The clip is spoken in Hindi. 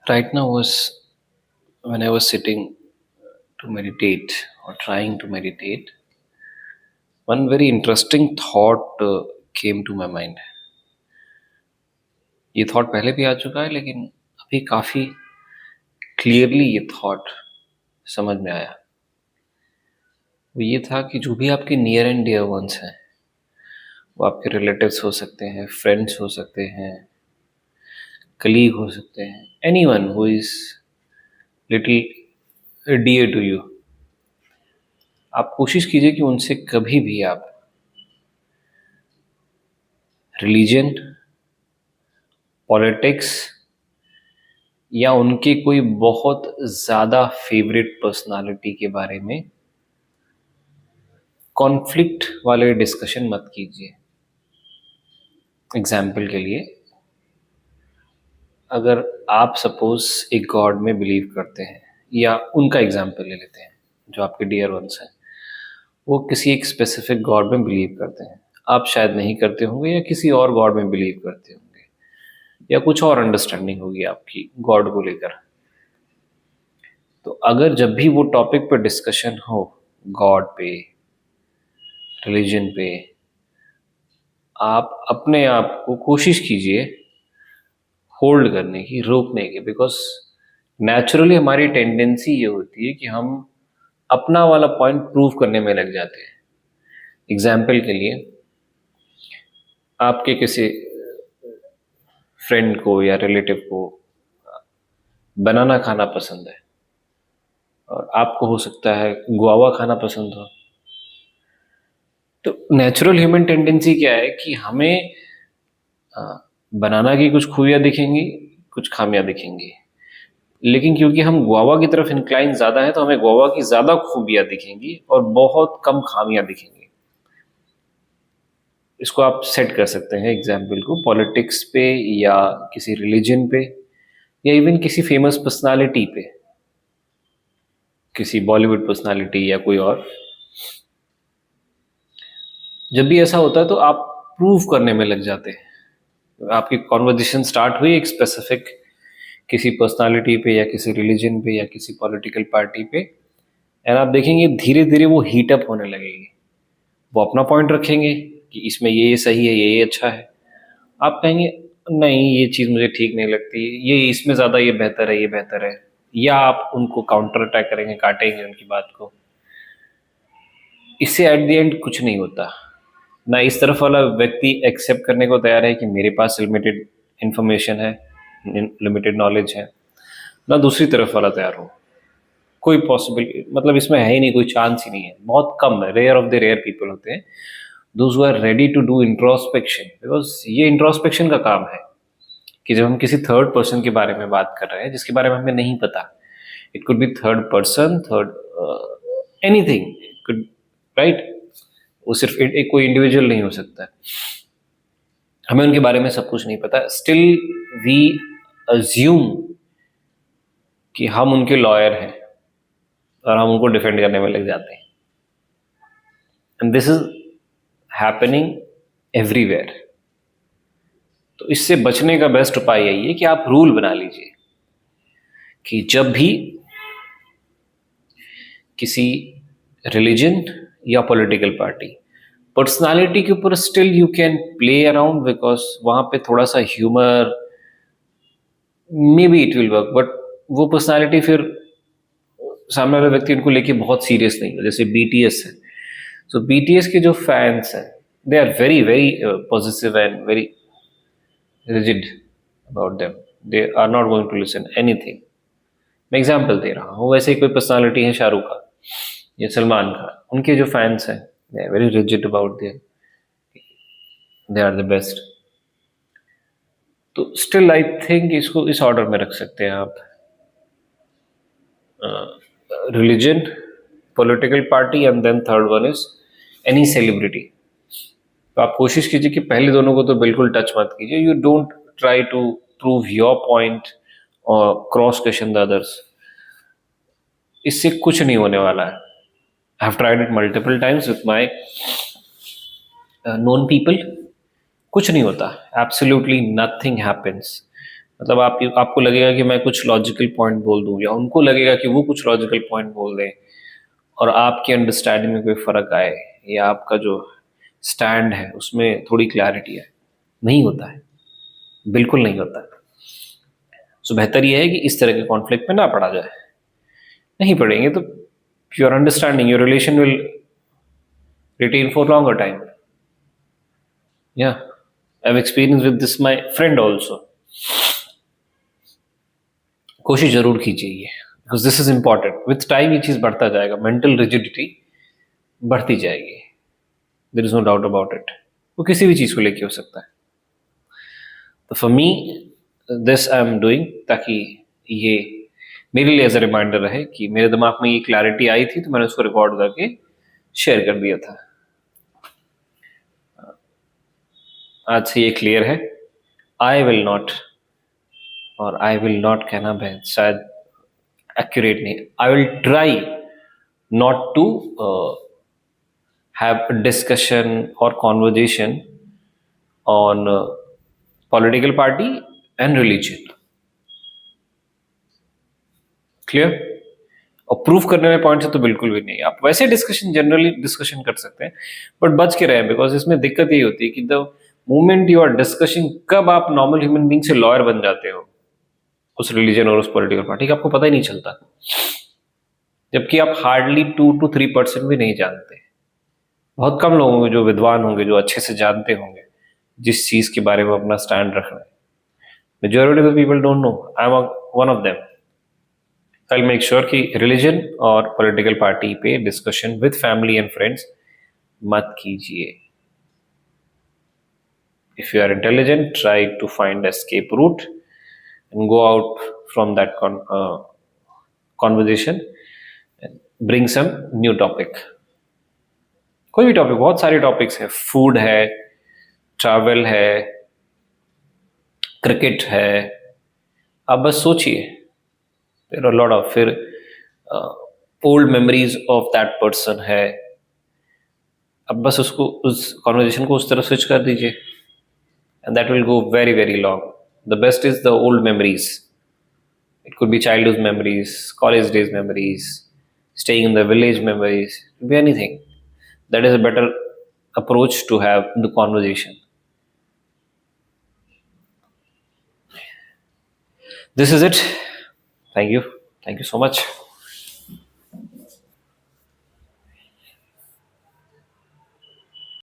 Right now was when I was sitting to meditate or trying to meditate, one very interesting thought came to my mind. ये थॉट पहले भी आ चुका है लेकिन अभी काफी क्लियरली ये थॉट समझ में आया। वो ये था कि जो भी आपके नियर एंड डियर वंस हैं, वो आपके रिलेटिव्स हो सकते हैं, फ्रेंड्स हो सकते हैं, कलीग हो सकते हैं, anyone who is little dear to you. आप कोशिश कीजिए कि उनसे कभी भी आप रिलीजन, पॉलिटिक्स या उनके कोई बहुत ज़्यादा फेवरेट पर्सनालिटी के बारे में कॉन्फ्लिक्ट वाले डिस्कशन मत कीजिए। एग्जाम्पल के लिए, अगर आप सपोज एक गॉड में बिलीव करते हैं, या उनका एग्जाम्पल ले लेते हैं जो आपके डियर वंस हैं, वो किसी एक स्पेसिफिक गॉड में बिलीव करते हैं, आप शायद नहीं करते होंगे या किसी और गॉड में बिलीव करते होंगे, या कुछ और अंडरस्टैंडिंग होगी आपकी गॉड को लेकर। तो अगर जब भी वो टॉपिक पर डिस्कशन हो, गॉड पे, रिलीजन पे, आप अपने आप को कोशिश कीजिए होल्ड करने की, रोकने की, बिकॉज नेचुरली हमारी टेंडेंसी ये होती है कि हम अपना वाला पॉइंट प्रूव करने में लग जाते हैं। एग्जाम्पल के लिए, आपके किसी फ्रेंड को या रिलेटिव को बनाना खाना पसंद है और आपको हो सकता है गुआवा खाना पसंद हो। तो नेचुरल ह्यूमन टेंडेंसी क्या है कि हमें बनाना की कुछ खूबियाँ दिखेंगी, कुछ खामियां दिखेंगी, लेकिन क्योंकि हम गुआवा की तरफ इंक्लाइन ज़्यादा है तो हमें गुआवा की ज़्यादा खूबियाँ दिखेंगी और बहुत कम खामियां दिखेंगी। इसको आप सेट कर सकते हैं एग्जाम्पल को पॉलिटिक्स पे या किसी रिलीजन पे या इवन किसी फेमस पर्सनालिटी पे, किसी बॉलीवुड पर्सनालिटी या कोई और। जब भी ऐसा होता है तो आप प्रूव करने में लग जाते हैं। आपकी कॉन्वर्जेशन स्टार्ट हुई एक स्पेसिफिक किसी पर्सनालिटी पे या किसी रिलीजन पे या किसी पॉलिटिकल पार्टी पे, एंड आप देखेंगे धीरे धीरे वो हीट अप होने लगेगी। वो अपना पॉइंट रखेंगे कि इसमें ये सही है, ये अच्छा है। आप कहेंगे नहीं, ये चीज़ मुझे ठीक नहीं लगती, ये इसमें ज़्यादा ये बेहतर है, ये बेहतर है। या आप उनको काउंटर अटैक करेंगे, काटेंगे उनकी बात को। इससे एट द एंड कुछ नहीं होता। ना इस तरफ वाला व्यक्ति एक्सेप्ट करने को तैयार है कि मेरे पास लिमिटेड इंफॉर्मेशन है, लिमिटेड नॉलेज है, ना दूसरी तरफ वाला तैयार हो। कोई पॉसिबल मतलब इसमें है ही नहीं, कोई चांस ही नहीं है। बहुत कम है, rare of the rare people होते हैं those who are ready to do introspection. Because ये इंट्रोस्पेक्शन का काम है कि जब हम किसी थर्ड पर्सन के बारे में बात कर रहे हैं जिसके बारे में हमें नहीं पता, it could be third person, third anything, it could, right. वो सिर्फ एक कोई इंडिविजुअल नहीं हो सकता। हमें उनके बारे में सब कुछ नहीं पता, स्टिल वी अज्यूम कि हम उनके लॉयर हैं और हम उनको डिफेंड करने में लग जाते हैं। And this is happening everywhere. तो इससे बचने का बेस्ट उपाय यही है कि आप रूल बना लीजिए कि जब भी किसी रिलीजन या पॉलिटिकल पार्टी, पर्सनालिटी के ऊपर still you can play around, because वहां पे थोड़ा सा humour, may be it will work, but वो पर्सनालिटी फिर सामने वाले व्यक्ति उनको लेके बहुत सीरियस नहीं हो। जैसे बीटीएस है, सो बीटीएस के जो फैंस हैं, they are very very positive and very rigid about them. They are not going to listen anything. मैं एग्जाम्पल दे रहा हूँ। वैसे ही कोई पर्सनालिटी है शाहरुख खान या सलमान खान, उनके जो फैंस हैं, they are very rigid about them, they are the best. तो स्टिल आई थिंक इसको इस ऑर्डर में रख सकते हैं आप: religion, political party, and then third one is any celebrity. तो आप कोशिश कीजिए कि पहले दोनों को तो बिल्कुल टच मत कीजिए। You don't try to prove your point और क्रॉस क्वेश्चन द अदर्स। इससे कुछ नहीं होने वाला है। I have tried it multiple times with my known people. कुछ नहीं होता, एब्सोल्युटली नथिंग हैपेंस। मतलब आपको लगेगा कि मैं कुछ लॉजिकल पॉइंट बोल दूं, या उनको लगेगा कि वो कुछ लॉजिकल पॉइंट बोल दें, और आपकी अंडरस्टैंडिंग में कोई फर्क आए, या आपका जो स्टैंड है उसमें थोड़ी क्लैरिटी है। नहीं होता है, बिल्कुल नहीं होता है। सो बेहतर यह है कि इस तरह के कॉन्फ्लिक्ट में ना पड़ा जाए। नहीं पड़ेंगे तो your understanding, your relation will retain for longer time. Yeah, I've experienced with this my friend also. कोशिश जरूर कीजिए ये, because this is important. With time ये चीज बढ़ता जाएगा, मेंटल रिजिडिटी बढ़ती जाएगी, there is no doubt about it. वो किसी भी चीज को लेके हो सकता है। तो for me this I am doing, ताकि ये मेरे लिए एज अ रिमाइंडर रहे कि मेरे दिमाग में ये क्लैरिटी आई थी, तो मैंने उसको रिकॉर्ड करके शेयर कर दिया था। आज से ये क्लियर है, आई विल नॉट, और आई विल नॉट कहना मैं शायद एक्यूरेट नहीं, I will try not to have discussion और conversation on political party and religion. Clear? और प्रूफ करने में पॉइंट से तो बिल्कुल भी नहीं। आप वैसे डिस्कशन, जनरली डिस्कशन कर सकते हैं, बट बच के रहे, बिकॉज इसमें दिक्कत यही होती है कि the moment you are discussing, कब आप नॉर्मल ह्यूमन बीइंग से लॉयर बन जाते हो उस रिलीजन और उस पॉलिटिकल पार्टी का, आपको पता ही नहीं चलता, जबकि आप हार्डली 2 to 3% भी नहीं जानते। बहुत कम लोग होंगे जो विद्वान होंगे, जो अच्छे से जानते होंगे जिस चीज के बारे में अपना स्टैंड रखना है। Majority of the people don't know, I am one of them. I make sure कि रिलीजन और पॉलिटिकल पार्टी पे discussion with family and friends मत कीजिए। If you are intelligent, try to find escape route and go out from that conversation and bring some new topic। कोई भी टॉपिक, बहुत सारे टॉपिक्स है, फूड है, ट्रैवल है, क्रिकेट है, आप बस सोचिए। देयर आर लॉट ऑफ, फिर old memories of that person है, अब बस उसको, उस कॉन्वर्जेशन को उस तरफ स्विच कर दीजिए, and that will go very very long। The best is the old memories, it could be childhood memories, college days memories, staying in the village memories, it could be anything। That is a better approach to have the conversation। This is it, thank you so much।